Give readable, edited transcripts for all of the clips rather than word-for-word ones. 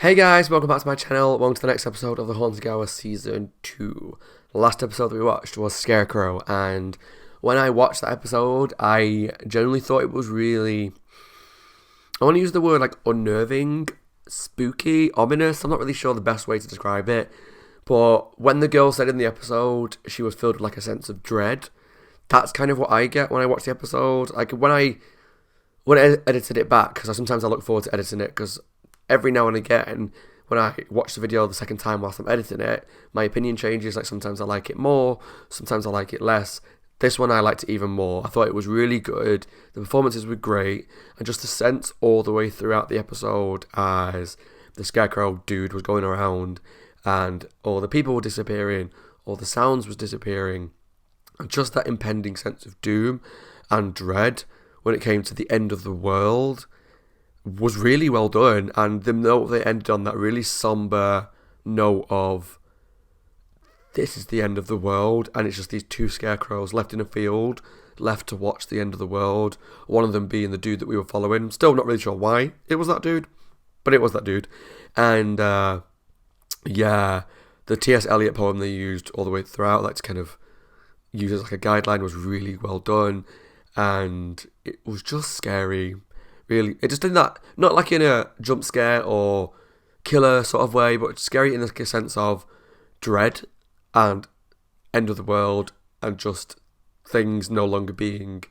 Hey guys, welcome back to my channel. Welcome to the next episode of the Haunted Hour Season 2. The last episode that we watched was Scarecrow, and when I watched that episode, I genuinely thought it was really... I want to use the word like unnerving, spooky, ominous. I'm not really sure the best way to describe it, but when the girl said in the episode she was filled with like a sense of dread, that's kind of what I get when I watch the episode. Like when I edited it back, because sometimes I look forward to editing it, because every now and again, when I watch the video the second time whilst I'm editing it, my opinion changes. Like sometimes I like it more, sometimes I like it less. This one I liked it even more. I thought it was really good. The performances were great, and just the sense all the way throughout the episode as the Scarecrow dude was going around, and all the people were disappearing, all the sounds was disappearing, and just that impending sense of doom and dread when it came to the end of the world was really well done. And the note they ended on, that really somber note of this is the end of the world, and it's just these two scarecrows left in a field, left to watch the end of the world, one of them being the dude that we were following. Still not really sure why it was that dude, but it was that dude. And yeah, the T.S. Eliot poem they used all the way throughout, like to kind of use as like a guideline, was really well done, and it was just scary. Really, it just did that, not like in a jump scare or killer sort of way, but scary in the sense of dread and end of the world and just things no longer being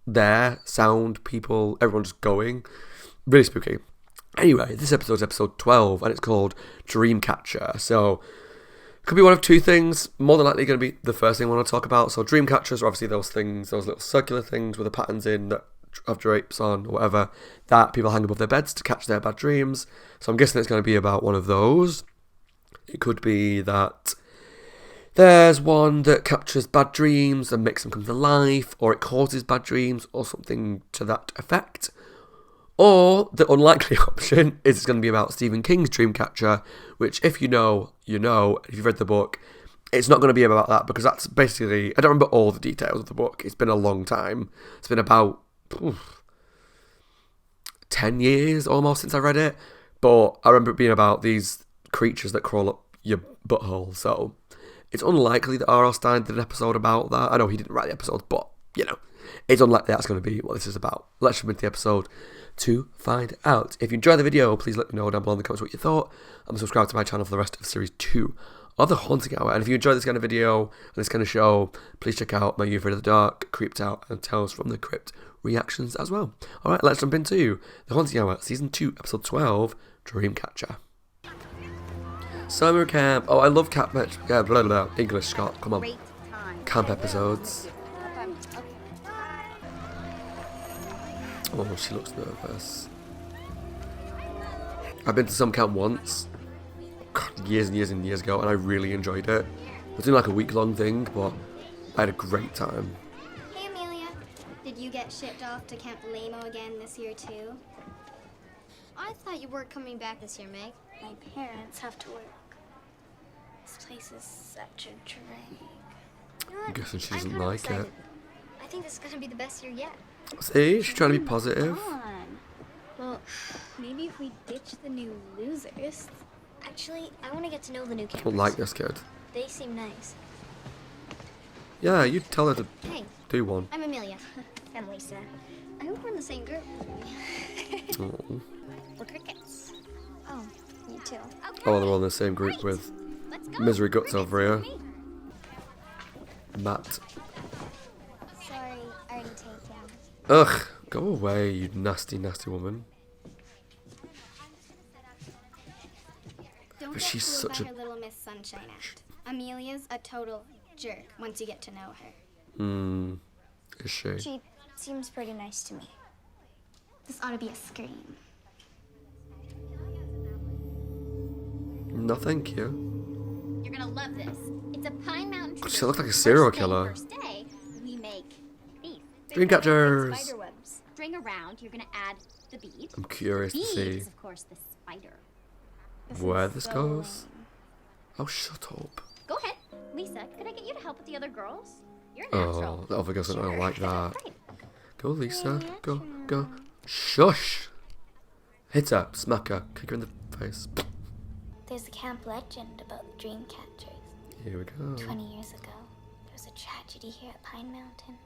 there, sound, people, everyone just going. Really spooky. Anyway, this episode is episode 12, and it's called Dreamcatcher. So it could be one of two things. More than likely going to be the first thing I want to talk about. So Dreamcatchers are obviously those things, those little circular things with the patterns in that have drapes on or whatever that people hang above their beds to catch their bad dreams. So I'm guessing it's going to be about one of those. It could be that there's one that captures bad dreams and makes them come to life, or it causes bad dreams, or something to that effect. Or the unlikely option is it's going to be about Stephen King's Dreamcatcher, which, if you know, you know. If you've read the book, it's not going to be about that, because that's basically, I don't remember all the details of the book. It's been a long time. It's been about 10 years almost since I read it, but I remember it being about these creatures that crawl up your butthole. So it's unlikely that R.L. Stine did an episode about that. I know he didn't write the episodes, but you know, it's unlikely that's going to be what this is about. Let's jump into the episode to find out. If you enjoyed the video, please let me know down below in the comments what you thought, and subscribe to my channel for the rest of series 2 of the Haunting Hour. And if you enjoy this kind of video and this kind of show, please check out my You Afraid of the Dark, Creeped Out, and Tales from the Crypt reactions as well. Alright, let's jump into the Haunting Hour Season 2, Episode 12, Dreamcatcher. Summer camp. Oh, I love English, Scott. Come on. Camp episodes. Oh, she looks nervous. I've been to some camp once, God, years and years and years ago, and I really enjoyed it. It was doing like a week-long thing, but I had a great time. Hey Amelia, did you get shipped off to Camp Lamo again this year too? I thought you weren't coming back this year, Meg. My parents have to work. This place is such a drag. You know I'm what? guessing she I'm doesn't kind of like it. excited. I think this is gonna be the best year yet. See, she's trying to be positive. Come on. Well, maybe if we ditch the new losers. Actually, I want to get to know the new I campers. don't like this kid. They seem nice. Yeah, you tell her to Hey, do one. I'm Amelia. And Lisa. I hope we're in the same group. Oh, We're crickets. Oh, me too. oh, they're all in the same group with Let's go. Misery Guts over here. Me. Matt. Sorry, already taken. Ugh, go away, you nasty, nasty woman. Don't But get she's fooled such by a... her Little Miss Sunshine act. Amelia's a total jerk once you get to know her. Is she? She seems pretty nice to me. This ought to be a scream. No, thank you. You're gonna love this. It's a Pine Mountain tradition. She looked like a serial First thing, killer. First day, we make these. Dreamcatchers. Spider webs. String around. You're gonna add the bead. I'm curious to Bead see is of course the spider. where this goes. Oh, shut up. Go ahead, Lisa. Could I get you to help with the other girls? You're a natural. Oh, the other girls don't like that. Right. Go, Lisa. Go, go. Shush. Hit her, smack her, kick her in the face. There's a camp legend about the Dreamcatchers. Here we go. 20 years ago, there was a tragedy here at Pine Mountain.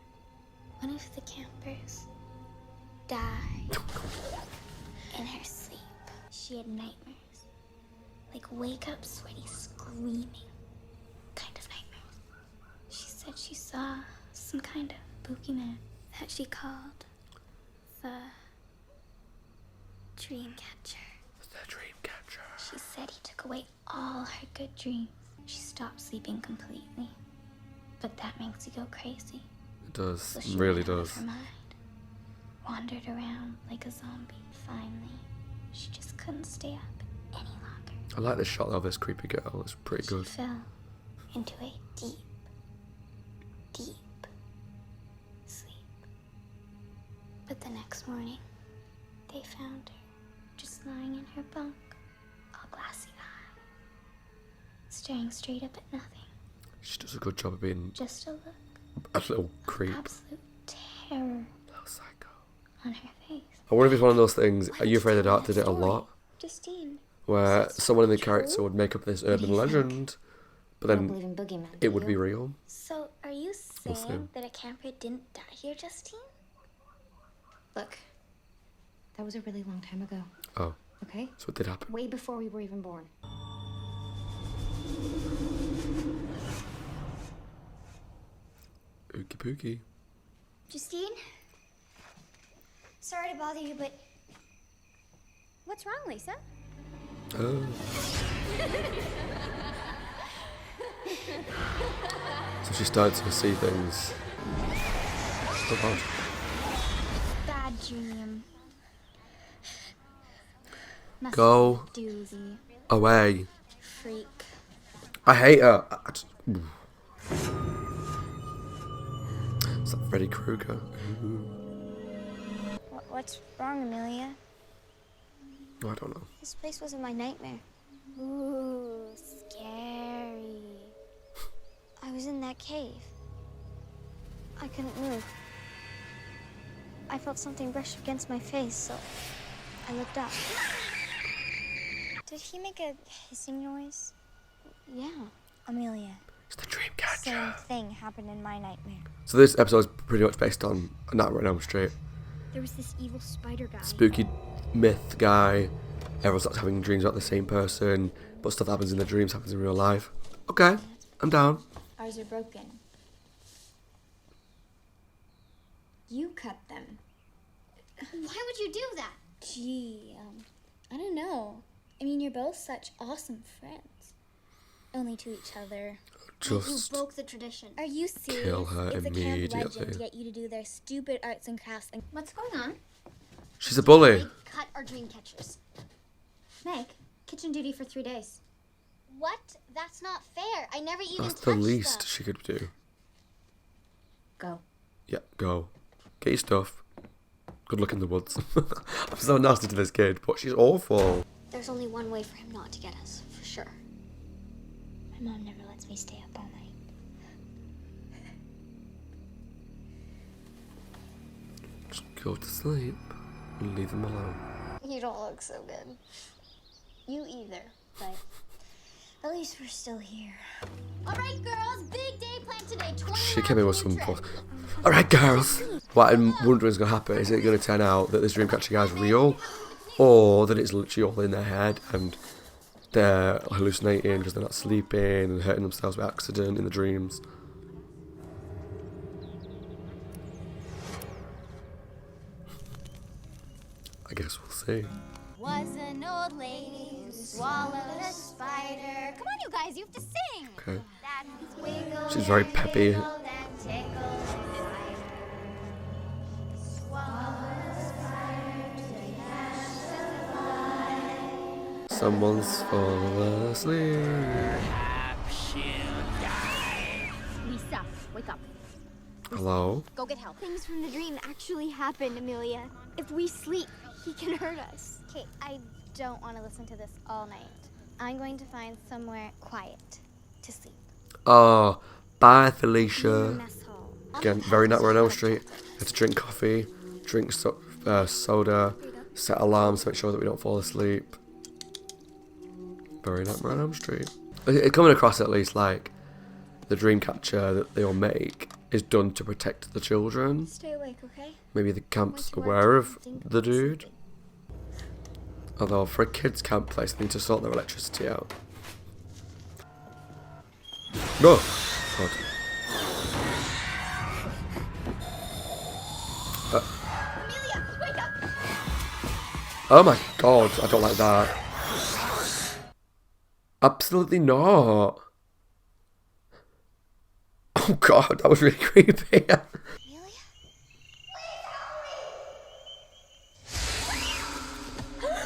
One of the campers died in her sleep. She had nightmares. Like wake up sweaty screaming kind of nightmares. She said she saw some kind of boogeyman that she called the Dreamcatcher. The Dreamcatcher. She said he took away all her good dreams. She stopped sleeping completely. But that makes you go crazy. It does, So it she really went out of does. her mind, wandered around like a zombie. Finally, she just couldn't stay up any longer. I like this shot of this creepy girl, it's pretty She good. fell into a deep, deep sleep. But the next morning, they found her just lying in her bunk, all glassy-eyed, staring straight up at nothing. She does a good job of being Just a look a little creep. of absolute terror Little psycho. on her face. I wonder if it's one of those things, Are You Afraid of the Dark did it a lot, Justine. where someone in the character would make up this urban legend, but I don't then believe in boogeymen. it do would be you? real. So, are you We'll see. saying that a camper didn't die here, Justine? Look, that was a really long time ago, Oh, okay? so it did happen. Way before we were even born. Ookie pookie. Justine? Sorry to bother you, but what's wrong, Lisa? Oh. So she started to see things. Oh god. Bad dream. Must Go be a doozy. away. Freak. I hate her. It's like Freddy Krueger. Ooh. What's wrong, Amelia? I don't know. This place wasn't my nightmare. Ooh, scary. I was in that cave. I couldn't move. I felt something brush against my face, so I looked up. Did he make a hissing noise? Yeah. Amelia, It's the same Dreamcatcher. thing happened in my nightmare. So this episode is pretty much based on Nightmare on Elm Street. There was this evil spider guy. Spooky myth guy. Everyone starts having dreams about the same person, but stuff that happens in the dreams happens in real life. Okay, I'm down. Ours are broken. You cut them. Why would you do that? Gee, I don't know. I mean, you're both such awesome friends. Only to each other. Just You broke the tradition. Are you serious? kill her it's a camp immediately. legend to get you to do their stupid arts and crafts and What's going on? She's a bully. They cut our dream catchers. Meg, kitchen duty for 3 days. What? That's not fair. I never even That's the touched least them. she could do. Go. Yeah, go. Get your stuff. Good luck in the woods. I'm so nasty to this kid, but she's awful. There's only one way for him not to get us, for sure. my mom never lets me stay up all night. Just go to sleep and leave them alone. You don't look so good. You either, but at least we're still here. All right, girls, big day planned today. 20 She came in with some... Alright, girls. What I'm wondering is going to happen, is it going to turn out that this Dreamcatcher guy's real? Or that it's literally all in their head and they're hallucinating because they're not sleeping and hurting themselves by accident in the dreams? I guess we'll see. Was an old lady who swallowed a spider. Come on, you guys, you have to sing. Okay. That wiggled She's very and peppy. wiggled and tickled the spider. Swallowed the spider to the ash of the fly. Someone's fallen asleep. Lisa, wake up. Hello? Go get help. Things from the dream actually happened, Amelia. If we sleep, he can hurt us. Okay, I don't want to listen to this all night. I'm going to find somewhere quiet to sleep. Oh, bye, Felicia. Mess hall. Again, very Nightmare on Elm Street. You have to drink coffee, drink soda, set alarms to make sure that we don't fall asleep. Very Nightmare on Elm Street. It's coming across at least like the Dreamcatcher that they all make is done to protect the children. Stay awake, okay? Maybe the camp's aware of the dude. Although for a kids' camp place, they need to sort their electricity out. No! God. Amelia, wake up! Oh my god, I don't like that. Absolutely not. Oh god, that was really creepy. Amelia?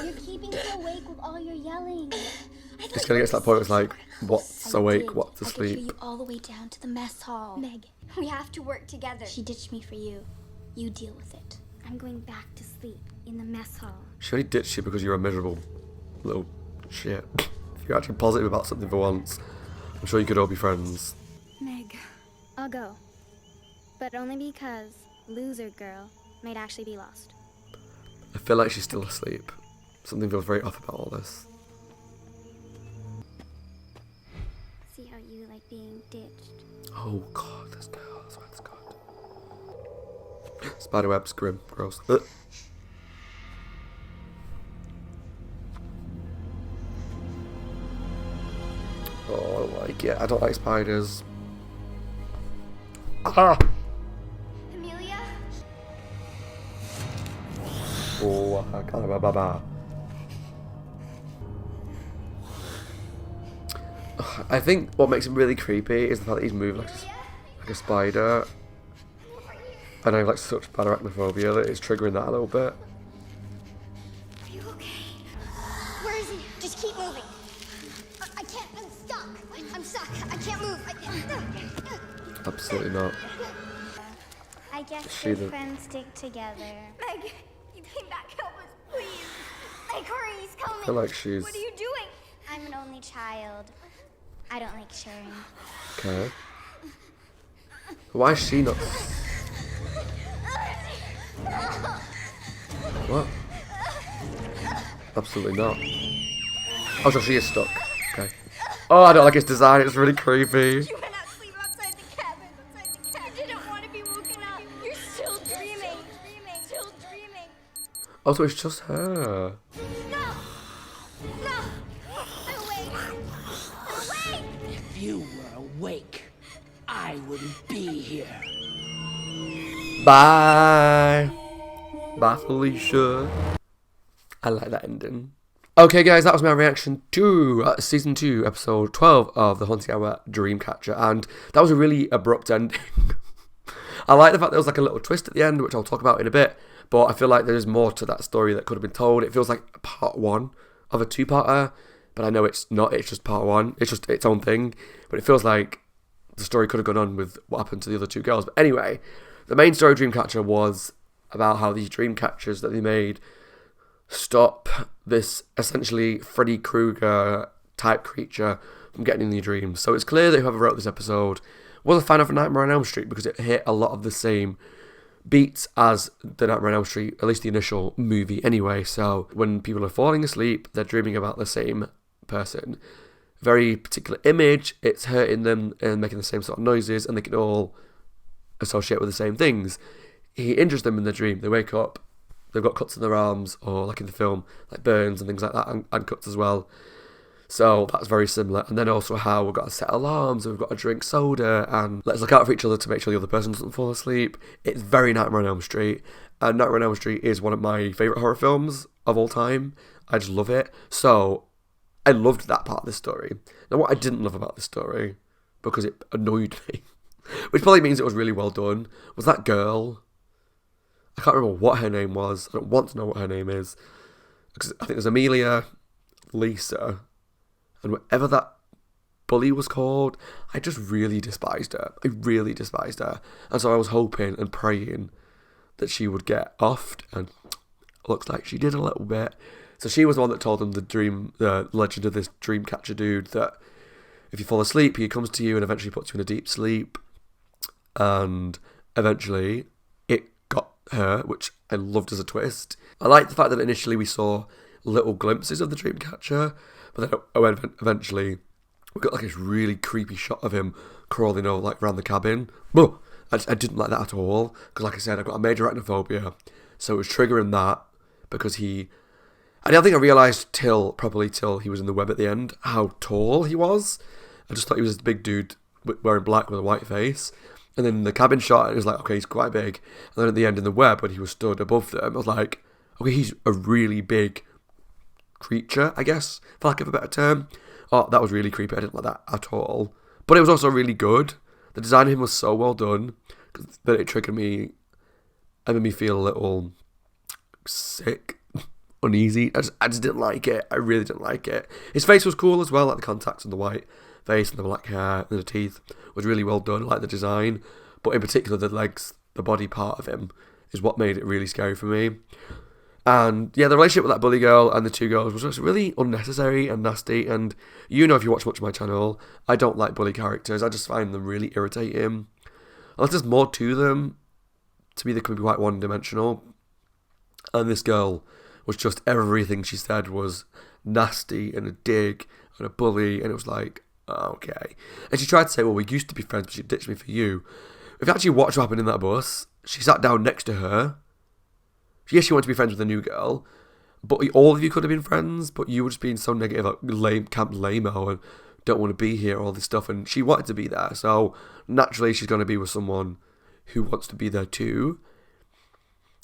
You're keeping me awake with all your yelling. It's gonna get to that point where it's like, what's awake, what's I could hear you asleep? all the way down to the mess hall. Meg, we have to work together. She ditched me for you. You deal with it. I'm going back to sleep in the mess hall. She only ditched you because you're a miserable little shit. If you're actually positive about something for once, I'm sure you could all be friends. Meg, I'll go. But only because loser girl might actually be lost. I feel like she's still asleep. Something feels very off about all this. See how you like being ditched? Oh god, this girl, that's what it's called. Spiderwebs, grim, gross. Ugh. Oh, I don't like it. I don't like spiders. Ah! Amelia? Oh, I can't remember. I think what makes him really creepy is the fact that he's moving like a spider. And I have like such bad arachnophobia that it's triggering that a little bit. Are you okay? Where is he? Just keep moving. I can't. I'm stuck. I'm stuck. I can't move. Absolutely not. I guess She good the- friends stick together. Meg, you came back. Help us, please. Meg, hurry. He's coming. I feel like she's... What are you doing? I'm an only child. I don't like sharing. Okay. Why is she not... What? Absolutely not. Oh, so she is stuck. Okay. Oh, I don't like its design. It's really creepy. You went out to sleep outside the cabin. You didn't want to be woken up. You're still dreaming. Still dreaming. Oh, so it's just her. No. I'm awake. If you were awake, I wouldn't be here. Bye. Bye, Felicia. I like that ending. Okay, guys, that was my reaction to Season 2, Episode 12 of The Haunting Hour Dreamcatcher, and that was a really abrupt ending. I like the fact there was like a little twist at the end, which I'll talk about in a bit, but I feel like there's more to that story that could have been told. It feels like part one of a two-parter, but I know it's not, it's just part one. It's just its own thing, but it feels like the story could have gone on with what happened to the other two girls. But anyway, the main story of Dreamcatcher was about how these dream catchers that they made stop this essentially Freddy Krueger type creature from getting in your dreams. So it's clear that whoever wrote this episode was a fan of Nightmare on Elm Street because it hit a lot of the same beats as the Nightmare on Elm Street, at least the initial movie anyway. So when people are falling asleep, they're dreaming about the same person. Very particular image, it's hurting them and making the same sort of noises, and they can all associate with the same things. He injures them in the dream, they wake up, they've got cuts in their arms, or like in the film, like burns and things like that, and cuts as well. So that's very similar. And then also how we've got to set alarms, and we've got to drink soda, and let's look out for each other to make sure the other person doesn't fall asleep. It's very Nightmare on Elm Street, and Nightmare on Elm Street is one of my favourite horror films of all time. I just love it. So I loved that part of the story. Now what I didn't love about the story, because it annoyed me, which probably means it was really well done, was that girl. I can't remember what her name was. I don't want to know what her name is, because I think there's Amelia, Lisa, and whatever that bully was called. I just really despised her. I really despised her. And so I was hoping and praying that she would get offed, and looks like she did a little bit. So she was the one that told them the legend of this Dreamcatcher dude, that if you fall asleep, he comes to you and eventually puts you in a deep sleep. And eventually it got her, which I loved as a twist. I like the fact that initially we saw little glimpses of the Dreamcatcher, but then eventually we got like this really creepy shot of him crawling over like around the cabin. I didn't like that at all, because like I said, I've got a major arachnophobia, so it was triggering that, because I don't think I realised till he was in the web at the end how tall he was. I just thought he was this big dude wearing black with a white face. And then the cabin shot, it was like, okay, he's quite big. And then at the end in the web, when he was stood above them, I was like, okay, he's a really big creature, I guess, for lack of a better term. Oh, that was really creepy. I didn't like that at all. But it was also really good. The design of him was so well done that it triggered me and made me feel a little sick, uneasy. I just didn't like it. I really didn't like it. His face was cool as well, like the contacts and the white face and the black hair and the teeth was really well done. I like the design, but in particular the legs, the body part of him is what made it really scary for me. And yeah, the relationship with that bully girl and the two girls was just really unnecessary and nasty. And you know, if you watch much of my channel, I don't like bully characters. I just find them really irritating. Unless there's more to them, to me they can be quite one-dimensional. And this girl was just, everything she said was nasty and a dig and a bully, and it was like, okay. And she tried to say, well, we used to be friends, but she ditched me for you. If you actually watched what happened in that bus, she sat down next to her. Yes, she wanted to be friends with the new girl, but all of you could have been friends, but you were just being so negative, like lame, camp lame-o, and don't want to be here, all this stuff, and she wanted to be there, so naturally she's going to be with someone who wants to be there too.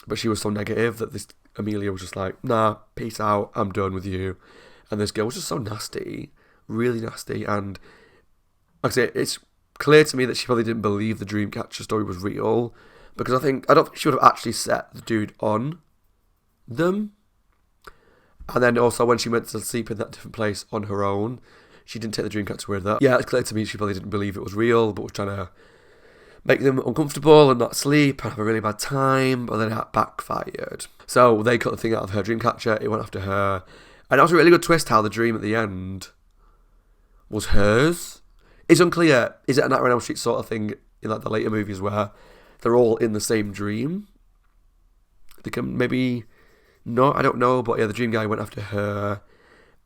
But she was so negative that this Amelia was just like, nah, peace out, I'm done with you. And this girl was just so nasty, really nasty, and like I say, it's clear to me that she probably didn't believe the Dreamcatcher story was real, because I don't think she would have actually set the dude on them. And then also when she went to sleep in that different place on her own, she didn't take the Dreamcatcher with her. Yeah, it's clear to me she probably didn't believe it was real, but was trying to make them uncomfortable and not sleep and have a really bad time, but then it backfired. So they cut the thing out of her Dreamcatcher, it went after her. And that was a really good twist how the dream at the end was hers. It's unclear, is it a Nightmare on Elm Street sort of thing in like the later movies where they're all in the same dream? They can maybe not, I don't know, but yeah, the dream guy went after her.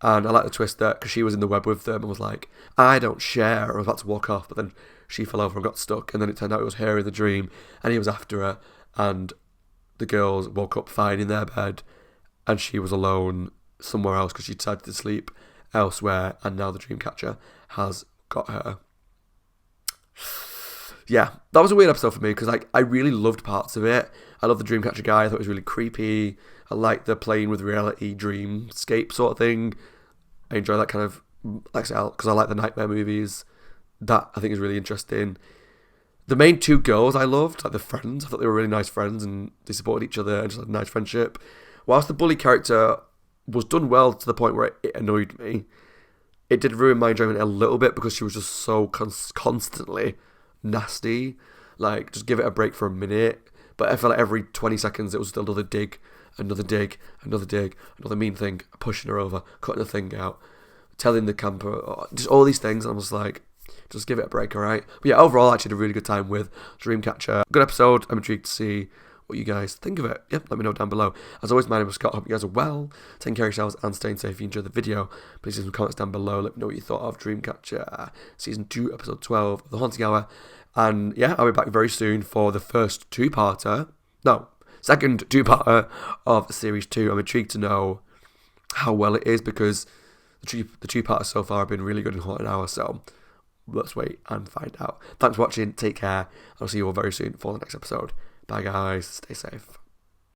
And I like the twist that, because she was in the web with them and was like, I don't share, and I was about to walk off, but then she fell over and got stuck, and then it turned out it was her in the dream, and he was after her, and the girls woke up fine in their bed, and she was alone somewhere else because she decided to sleep elsewhere, and now the Dreamcatcher has got her. Yeah, that was a weird episode for me, because I really loved parts of it. I love the Dreamcatcher guy, I thought it was really creepy. I like the playing with reality dreamscape sort of thing. I enjoy that kind of, like I said, because I like the nightmare movies. That I think is really interesting. The main two girls I loved, like the friends. I thought they were really nice friends and they supported each other and just had a nice friendship. Whilst the bully character was done well to the point where it annoyed me, it did ruin my enjoyment a little bit because she was just so constantly nasty. Like, just give it a break for a minute. But I felt like every 20 seconds it was still another dig, another dig, another dig, another mean thing, pushing her over, cutting a thing out, telling the camper, just all these things. And I was like, just give it a break, alright? But yeah, overall, I actually had a really good time with Dreamcatcher. Good episode. I'm intrigued to see what you guys think of it. Yep, let me know down below. As always, my name is Scott. Hope you guys are well, taking care of yourselves and staying safe. If you enjoyed the video, please leave some comments down below. Let me know what you thought of Dreamcatcher Season 2, Episode 12 of The Haunting Hour. And yeah, I'll be back very soon for the second two-parter of Series 2. I'm intrigued to know how well it is, because the two-parters so far have been really good in Haunting Hour, so let's wait and find out. Thanks for watching, take care, I'll see you all very soon for the next episode. Bye guys, stay safe.